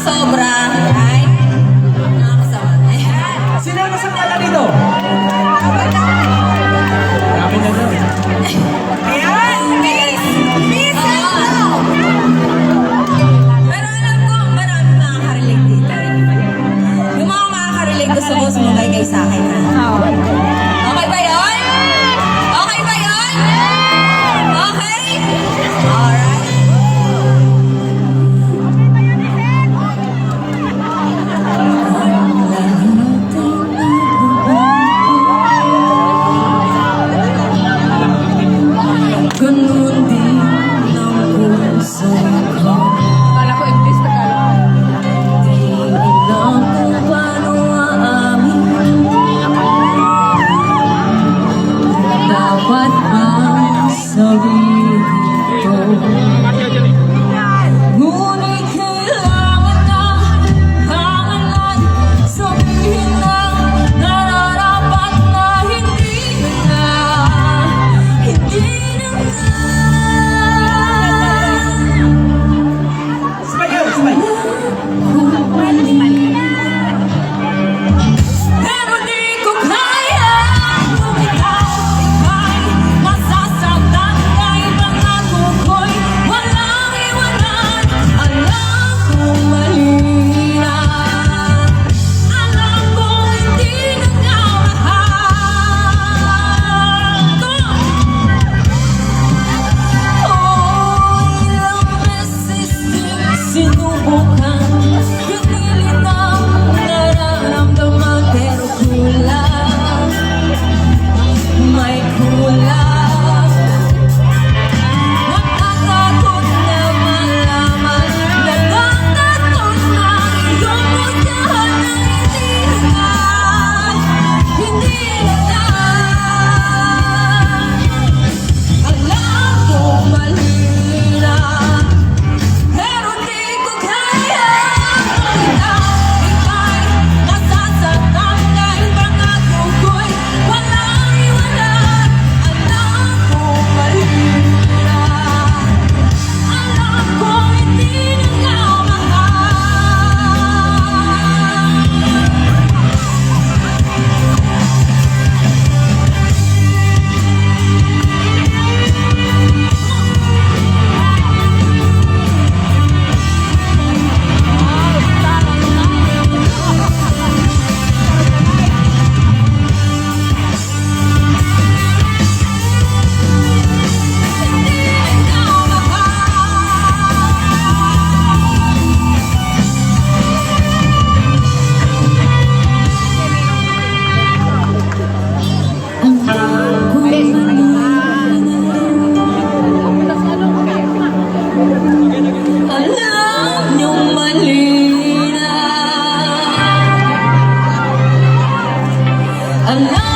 sobra. Ay, nakakasama. Sino ang nasakala dito? Marami na daw. Ayan, miss! Miss! Pero alam ko, marami makaka-relate dito. Yung mga makaka-relate, gusto mo sumugay kayo sa akin, ha? Okay ba yun? Okay ba yun? Okay? Alright. Ganun din ang puso ko. Kala ko English, Tagalog. Di alam kung paano aamin. Dapat bang sabihin ko? Ngunit kailangan na hangalan. Sabihin lang nararapat na hindi na. Hindi na. Smile, smile. Pero di ko kaya kung ikaw ay masasaktan kay mga kuko'y walang iwanan. Alam kong mali na. Alam kong hindi na nga mahal. Ilang beses din sinubukan pipilit ang nararamdaman pero kulang. May kulang. Natatakot na malaman. Natatakot na iyong puntahan na hindi na. Alam ko mali na. Pero di ko kaya kung ikaw ika'y masasaktan dahil mga kuko'y walang iwanan. Alam ko mali na. Alam ko hindi na nga alam niyong mali na. Alam